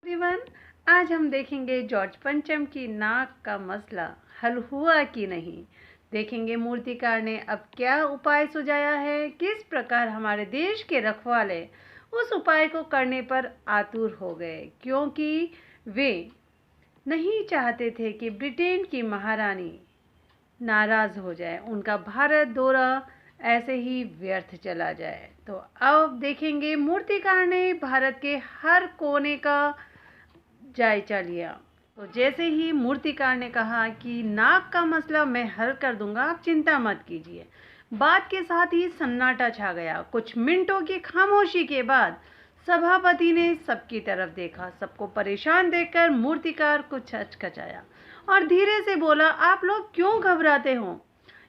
Everyone, आज हम देखेंगे जॉर्ज पंचम की नाक का मसला हल हुआ कि नहीं। देखेंगे मूर्तिकार ने अब क्या उपाय सुझाया है, किस प्रकार हमारे देश के रखवाले उस उपाय को करने पर आतुर हो गए, क्योंकि वे नहीं चाहते थे कि ब्रिटेन की महारानी नाराज़ हो जाए, उनका भारत दौरा ऐसे ही व्यर्थ चला जाए। तो अब देखेंगे मूर्तिकार ने भारत के हर कोने का जायजा लिया। तो जैसे ही मूर्तिकार ने कहा कि नाक का मसला मैं हल कर दूंगा, आप चिंता मत कीजिए, बात के साथ ही सन्नाटा छा गया। कुछ मिनटों की खामोशी के बाद सभापति ने सबकी तरफ देखा। सबको परेशान देखकर मूर्तिकार कुछ हचकचाया और धीरे से बोला, आप लोग क्यों घबराते हो?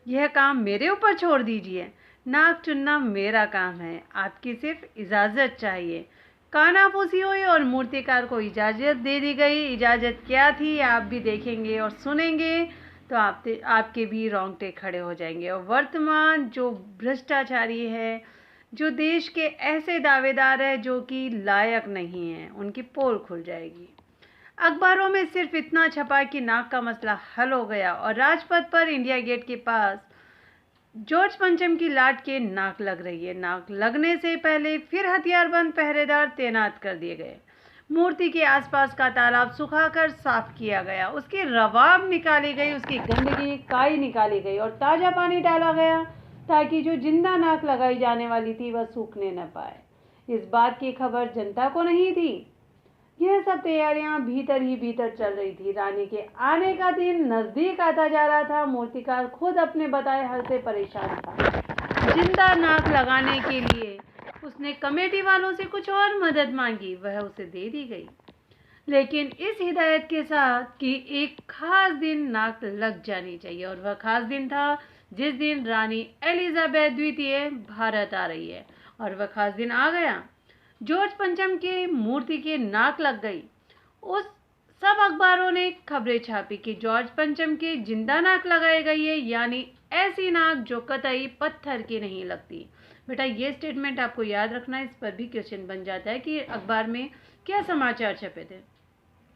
यह काम मेरे ऊपर छोड़ दीजिए। नाक चुनना मेरा काम है, आपकी सिर्फ इजाज़त चाहिए। कानाफूसी हुई और मूर्तिकार को इजाज़त दे दी गई। इजाज़त क्या थी आप भी देखेंगे और सुनेंगे तो आपके भी रोंगटे खड़े हो जाएंगे। और वर्तमान जो भ्रष्टाचारी है, जो देश के ऐसे दावेदार है जो कि लायक नहीं है, उनकी पोल खुल जाएगी। अखबारों में सिर्फ इतना छपा कि नाक का मसला हल हो गया और राजपथ पर इंडिया गेट के पास जॉर्ज पंचम की लाट के नाक लग रही है। नाक लगने से पहले फिर हथियारबंद पहरेदार तैनात कर दिए गए। मूर्ति के आसपास का तालाब सुखाकर साफ किया गया, उसकी रवाब निकाली गई, उसकी गंदगी काई निकाली गई और ताज़ा पानी डाला गया ताकि जो जिंदा नाक लगाई जाने वाली थी वह सूखने न पाए। इस बात की खबर जनता को नहीं थी। यह सब तैयारियां भीतर ही भीतर चल रही थी। रानी के आने का दिन नजदीक आता जा रहा था। मूर्तिकार खुद अपने बताए हल से परेशान था। जिंदा नाक लगाने के लिए उसने कमेटी वालों से कुछ और मदद मांगी, वह उसे दे दी गई, लेकिन इस हिदायत के साथ कि एक खास दिन नाक लग जानी चाहिए। और वह खास दिन था जिस दिन रानी एलिजाबेथ द्वितीय भारत आ रही है। और वह खास दिन आ गया। जॉर्ज पंचम के मूर्ति के नाक लग गई। उस सब अखबारों ने खबरें छापी कि जॉर्ज पंचम के जिंदा नाक लगाई गई है, यानी ऐसी नाक जो कतई पत्थर की नहीं लगती। बेटा ये स्टेटमेंट आपको याद रखना, इस पर भी क्वेश्चन बन जाता है कि अखबार में क्या समाचार छपे थे।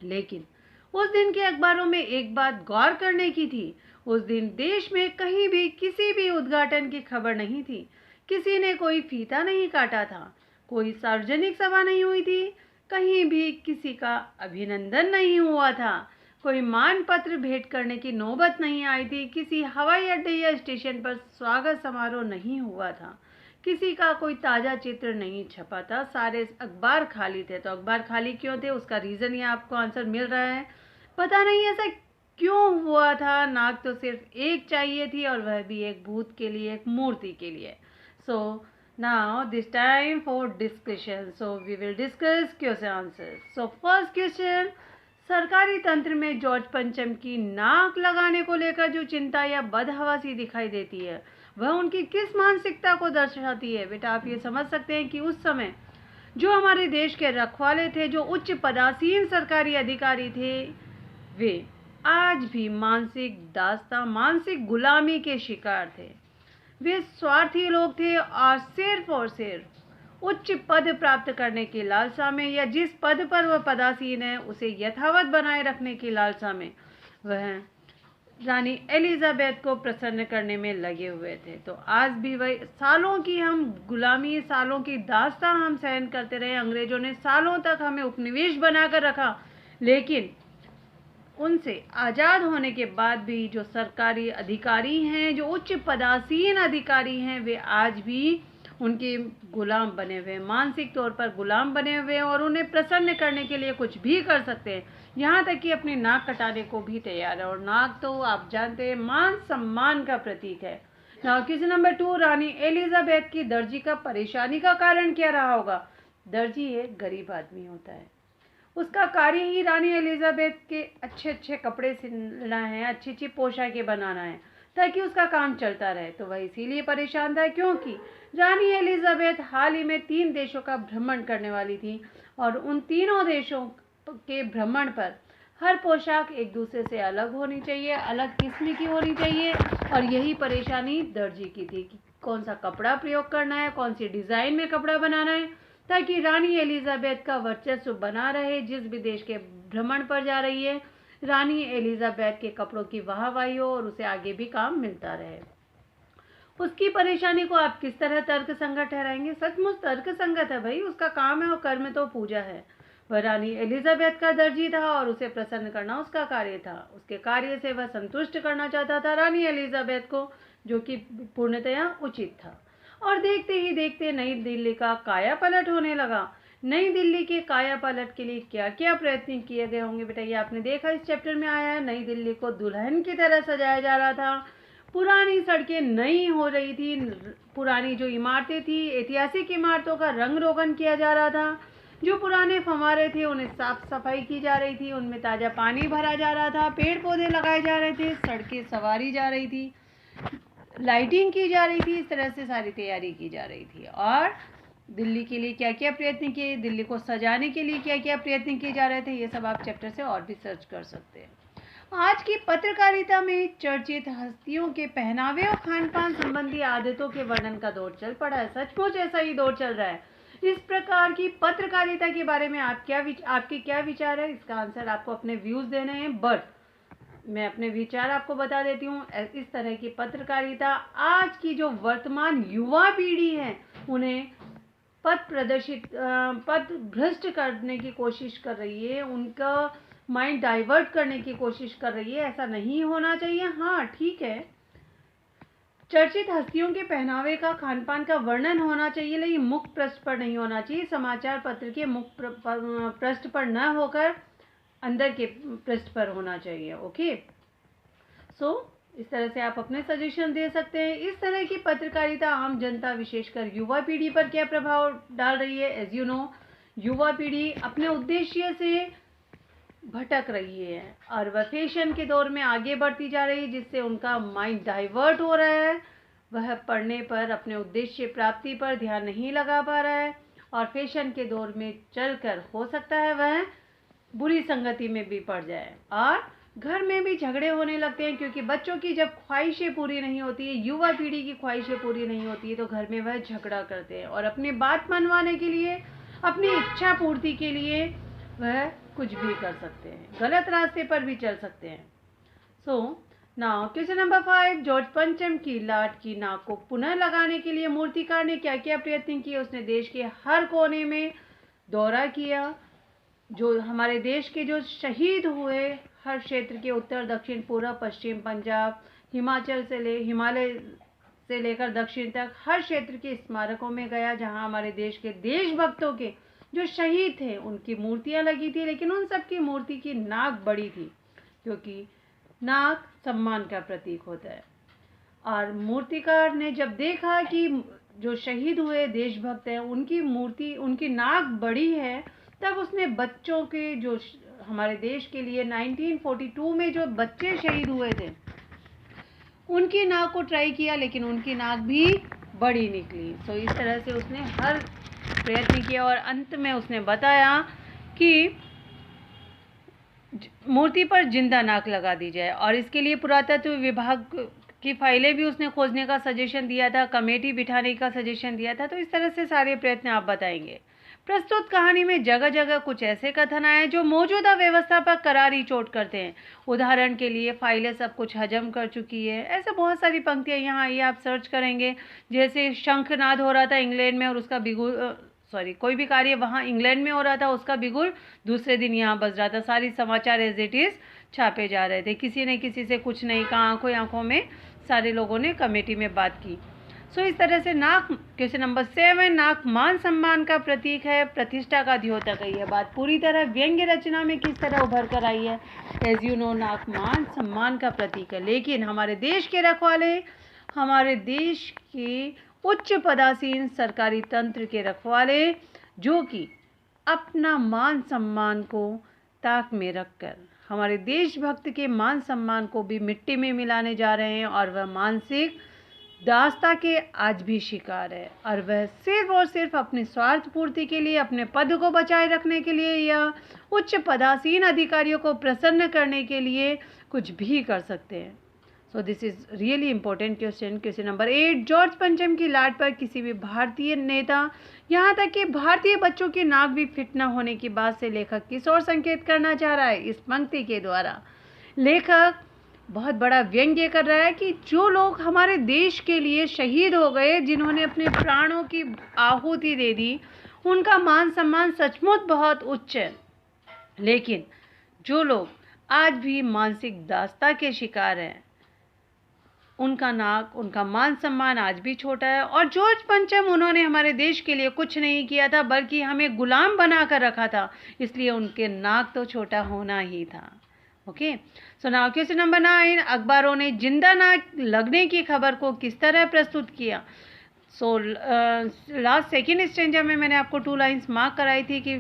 लेकिन उस दिन के अखबारों में एक बात गौर करने की थी। उस दिन देश में कहीं भी किसी भी उद्घाटन की खबर नहीं थी। किसी ने कोई फीता नहीं काटा था, कोई सार्वजनिक सभा नहीं हुई थी, कहीं भी किसी का अभिनंदन नहीं हुआ था, कोई मान पत्र भेंट करने की नौबत नहीं आई थी, किसी हवाई अड्डे या स्टेशन पर स्वागत समारोह नहीं हुआ था, किसी का कोई ताज़ा चित्र नहीं छपा था। सारे अखबार खाली थे। तो अखबार खाली क्यों थे, उसका रीज़न ये आपको आंसर मिल रहा है। पता नहीं ऐसा क्यों हुआ था। नाक तो सिर्फ एक चाहिए थी और वह भी एक भूत के लिए, एक मूर्ति के लिए। सो now this time for discussion, so we will discuss question answers. So first question, सरकारी तंत्र में जॉर्ज पंचम की नाक लगाने को लेकर जो चिंता या बदहवासी दिखाई देती है वह उनकी किस मानसिकता को दर्शाती है? बेटा आप ये समझ सकते हैं कि उस समय जो हमारे देश के रखवाले थे, जो उच्च पदासीन सरकारी अधिकारी थे, वे आज भी मानसिक दास्तां, मानसिक गुलामी के शिकार थे। वे स्वार्थी लोग थे और सिर्फ उच्च पद प्राप्त करने की लालसा में, या जिस पद पर वह पदासीन है उसे यथावत बनाए रखने की लालसा में वह रानी एलिजाबेथ को प्रसन्न करने में लगे हुए थे। तो आज भी वही सालों की हम गुलामी, सालों की दास्तां हम सहन करते रहे। अंग्रेजों ने सालों तक हमें उपनिवेश बनाकर रखा, लेकिन उनसे आज़ाद होने के बाद भी जो सरकारी अधिकारी हैं, जो उच्च पदासीन अधिकारी हैं, वे आज भी उनके गुलाम बने हुए, मानसिक तौर पर गुलाम बने हुए, और उन्हें प्रसन्न करने के लिए कुछ भी कर सकते हैं, यहाँ तक कि अपनी नाक कटाने को भी तैयार है। और नाक तो आप जानते हैं मान सम्मान का प्रतीक है। क्वेश्चन नंबर 2, रानी एलिजाबेथ की दर्जी का परेशानी का कारण क्या रहा होगा? दर्जी एक गरीब आदमी होता है, उसका कार्य ही रानी एलिजाबेथ के अच्छे अच्छे कपड़े सिलना है, अच्छी अच्छी पोशाकें बनाना है, ताकि उसका काम चलता रहे। तो वह इसीलिए परेशान था क्योंकि रानी एलिजाबेथ हाल ही में 3 देशों का भ्रमण करने वाली थी और उन तीनों देशों के भ्रमण पर हर पोशाक एक दूसरे से अलग होनी चाहिए, अलग किस्म की होनी चाहिए। और यही परेशानी दर्जी की थी कि कौन सा कपड़ा प्रयोग करना है, कौन सी डिज़ाइन में कपड़ा बनाना है, ताकि रानी एलिजाबेथ का वर्चस्व बना रहे। जिस भी देश के भ्रमण पर जा रही है, रानी एलिजाबेथ के कपड़ों की वाहवाही हो और उसे आगे भी काम मिलता रहे। उसकी परेशानी को आप किस तरह तर्कसंगत ठहराएंगे? सचमुच तर्कसंगत है भाई, उसका काम है और कर्म तो पूजा है। वह रानी एलिजाबेथ का दर्जी था और उसे प्रसन्न करना उसका कार्य था। उसके कार्य से वह संतुष्ट करना चाहता था रानी एलिजाबेथ को, जो कि पूर्णतया उचित था। और देखते ही देखते नई दिल्ली का काया पलट होने लगा। नई दिल्ली के काया पलट के लिए क्या क्या प्रयत्न किए गए होंगे बेटा, ये आपने देखा इस चैप्टर में आया है। नई दिल्ली को दुल्हन की तरह सजाया जा रहा था, पुरानी सड़कें नई हो रही थी, पुरानी जो इमारतें थी, ऐतिहासिक इमारतों का रंग रोगन किया जा रहा था, जो पुराने फव्वारे थे उन्हें साफ सफाई की जा रही थी, उनमें ताज़ा पानी भरा जा रहा था, पेड़ पौधे लगाए जा रहे थे, सड़कें संवारी जा रही थी, लाइटिंग की जा रही थी। इस तरह से सारी तैयारी की जा रही थी। और दिल्ली के लिए क्या क्या प्रयत्न किए, दिल्ली को सजाने के लिए क्या क्या प्रयत्न किए जा रहे थे, ये सब आप चैप्टर से और भी सर्च कर सकते हैं। आज की पत्रकारिता में चर्चित हस्तियों के पहनावे और खान पान संबंधी आदतों के वर्णन का दौर चल पड़ा है। सचमुच ऐसा ही दौर चल रहा है। इस प्रकार की पत्रकारिता के बारे में आपके क्या विचार है? इसका आंसर आपको अपने व्यूज देने हैं, बट मैं अपने विचार आपको बता देती हूँ। इस तरह की पत्रकारिता आज की जो वर्तमान युवा पीढ़ी है उन्हें पथ भ्रष्ट करने की कोशिश कर रही है, उनका माइंड डाइवर्ट करने की कोशिश कर रही है। ऐसा नहीं होना चाहिए। हाँ ठीक है, चर्चित हस्तियों के पहनावे का, खान पान का वर्णन होना चाहिए, लेकिन मुख्य पृष्ठ पर नहीं होना चाहिए। समाचार पत्र के मुख्य पृष्ठ पर न होकर अंदर के पृष्ठ पर होना चाहिए। ओके, इस तरह से आप अपने सजेशन दे सकते हैं। इस तरह की पत्रकारिता आम जनता विशेषकर युवा पीढ़ी पर क्या प्रभाव डाल रही है? एज यू नो, युवा पीढ़ी अपने उद्देश्य से भटक रही है और वह फैशन के दौर में आगे बढ़ती जा रही है, जिससे उनका माइंड डाइवर्ट हो रहा है। वह पढ़ने पर, अपने उद्देश्य प्राप्ति पर ध्यान नहीं लगा पा रहा है और फैशन के दौर में चलकर हो सकता है वह बुरी संगति में भी पड़ जाए और घर में भी झगड़े होने लगते हैं, क्योंकि बच्चों की जब ख्वाहिशें पूरी नहीं होती है, युवा पीढ़ी की ख्वाहिशें पूरी नहीं होती है, तो घर में वह झगड़ा करते हैं और अपनी बात मनवाने के लिए, अपनी इच्छा पूर्ति के लिए वह कुछ भी कर सकते हैं, गलत रास्ते पर भी चल सकते हैं। नाउ क्वेश्चन नंबर 5, जॉर्ज पंचम की लाट की नाक को पुनः लगाने के लिए मूर्तिकार ने क्या क्या प्रयत्न किए? उसने देश के हर कोने में दौरा किया। जो हमारे देश के जो शहीद हुए, हर क्षेत्र के उत्तर, दक्षिण, पूर्व, पश्चिम, पंजाब, हिमालय से लेकर दक्षिण तक हर क्षेत्र के स्मारकों में गया, जहां हमारे देश के देशभक्तों के जो शहीद थे उनकी मूर्तियां लगी थी। लेकिन उन सब की मूर्ति की नाक बड़ी थी, क्योंकि नाक सम्मान का प्रतीक होता है। और मूर्तिकार ने जब देखा कि जो शहीद हुए देशभक्त हैं उनकी मूर्ति, उनकी नाक बड़ी है, तब उसने बच्चों के, जो हमारे देश के लिए 1942 में जो बच्चे शहीद हुए थे उनकी नाक को ट्राई किया, लेकिन उनकी नाक भी बड़ी निकली। इस तरह से उसने हर प्रयत्न किया और अंत में उसने बताया कि मूर्ति पर जिंदा नाक लगा दी जाए। और इसके लिए पुरातत्व विभाग की फाइलें भी उसने खोजने का सजेशन दिया था, कमेटी बिठाने का सजेशन दिया था। तो इस तरह से सारे प्रयत्न आप बताएंगे। प्रस्तुत कहानी में जगह जगह कुछ ऐसे कथन आए जो मौजूदा व्यवस्था पर करारी चोट करते हैं। उदाहरण के लिए, फाइलें सब कुछ हजम कर चुकी है। ऐसे बहुत सारी पंक्तियाँ यहाँ आइए आप सर्च करेंगे। जैसे शंखनाद हो रहा था इंग्लैंड में और उसका बिगुल, कोई भी कार्य वहाँ इंग्लैंड में हो रहा था, उसका बिगुल दूसरे दिन यहाँ बज रहा था। सारी समाचार एज इट इज़ छापे जा रहे थे, किसी ने किसी से कुछ नहीं कहा, आंखों में सारे लोगों ने कमेटी में बात की। इस तरह से नाक, क्वेश्चन नंबर 7, नाक मान सम्मान का प्रतीक है, प्रतिष्ठा का द्योतक है। यह बात पूरी तरह व्यंग्य रचना में किस तरह उभर कर आई है? एज यू नो, नाक मान सम्मान का प्रतीक है। लेकिन हमारे देश के रखवाले, हमारे देश के उच्च पदासीन सरकारी तंत्र के रखवाले, जो कि अपना मान सम्मान को ताक में रखकर हमारे देशभक्त के मान सम्मान को भी मिट्टी में मिलाने जा रहे हैं, और वह मानसिक दास्ता के आज भी शिकार है। और वह सिर्फ और सिर्फ अपनी स्वार्थ पूर्ति के लिए, अपने पद को बचाए रखने के लिए या उच्च पदासीन अधिकारियों को प्रसन्न करने के लिए कुछ भी कर सकते हैं। So this is really important question. Question number 8, George पंचम की लाट पर किसी भी भारतीय नेता, यहाँ तक कि भारतीय बच्चों की नाक भी फिट न होने की बात से लेखक किस ओर संकेत करना चाह रहा है? इस पंक्ति के द्वारा लेखक बहुत बड़ा व्यंग्य कर रहा है कि जो लोग हमारे देश के लिए शहीद हो गए, जिन्होंने अपने प्राणों की आहुति दे दी, उनका मान सम्मान सचमुच बहुत उच्च है, लेकिन जो लोग आज भी मानसिक दासता के शिकार हैं, उनका नाक, उनका मान सम्मान आज भी छोटा है। और जॉर्ज पंचम, उन्होंने हमारे देश के लिए कुछ नहीं किया था, बल्कि हमें गुलाम बना कर रखा था, इसलिए उनके नाक तो छोटा होना ही था। Okay, so now question number 9, अखबारों ने जिंदा नाक लगने की खबर को किस तरह प्रस्तुत किया? सो लास्ट सेकेंड स्टेंजा में मैंने आपको 2 लाइन्स मार्क कराई थी कि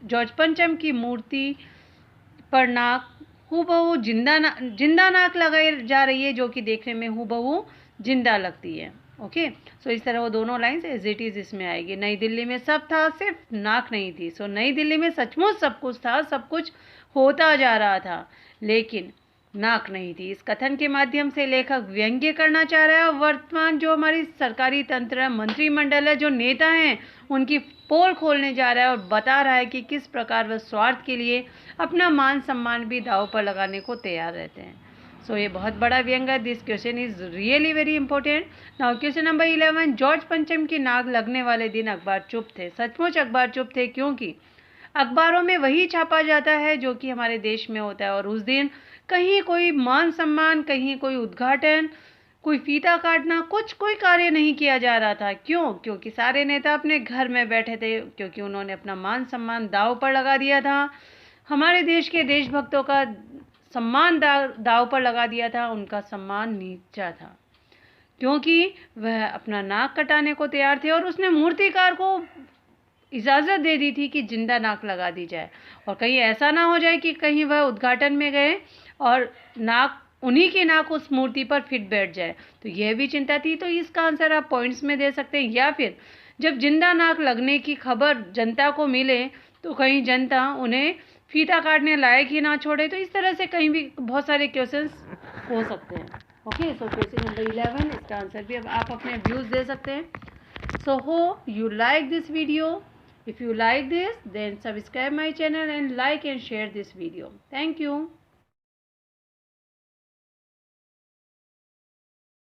जॉर्ज पंचम की मूर्ति पर नाक हूबहू जिंदा नाक लगाई जा रही है, जो कि देखने में हूबहू जिंदा लगती है। ओके, सो इस तरह वो दोनों लाइन्स एज इट इज़ इसमें आएगी। नई दिल्ली में सब था, सिर्फ नाक नहीं थी। सो नई दिल्ली में सचमुच सब कुछ था, सब कुछ होता जा रहा था, लेकिन नाक नहीं थी। इस कथन के माध्यम से लेखक व्यंग्य करना चाह रहा है वर्तमान जो हमारी सरकारी तंत्र है, मंत्रिमंडल है, जो नेता हैं, उनकी पोल खोलने जा रहा है और बता रहा है कि किस प्रकार वह स्वार्थ के लिए अपना मान सम्मान भी दांव पर लगाने को तैयार रहते हैं। सो ये बहुत बड़ा व्यंग है। This question is really very important. Now question number 11, George पंचम की नाक लगने वाले दिन अखबार चुप थे। सचमुच अखबार चुप थे, क्योंकि अखबारों में वही छापा जाता है जो कि हमारे देश में होता है, और उस दिन कहीं कोई मान सम्मान, कहीं कोई उद्घाटन, कोई फीता काटना, कोई कार्य नहीं किया जा रहा था। क्यों? क्योंकि सारे नेता अपने घर में बैठे थे, क्योंकि उन्होंने अपना मान सम्मान दांव पर लगा दिया था, हमारे देश के देशभक्तों का सम्मान दांव पर लगा दिया था, उनका सम्मान नीचा था, क्योंकि वह अपना नाक कटाने को तैयार थे और उसने मूर्तिकार को इजाज़त दे दी थी कि जिंदा नाक लगा दी जाए, और कहीं ऐसा ना हो जाए कि कहीं वह उद्घाटन में गए और नाक, उन्हीं की नाक उस मूर्ति पर फिट बैठ जाए, तो यह भी चिंता थी। तो इसका आंसर आप पॉइंट्स में दे सकते हैं, या फिर जब जिंदा नाक लगने की खबर जनता को मिले तो कहीं जनता उन्हें फीता काटने लायक ही ना छोड़े। तो इस तरह से कहीं भी बहुत सारे क्वेश्चंस हो सकते हैं। ओके, सो क्वेश्चन नंबर 11, इसका आंसर भी अब आप अपने व्यूज़ दे सकते हैं। So hope you like this video. If you like this, then subscribe my channel and like and share this video. Thank you.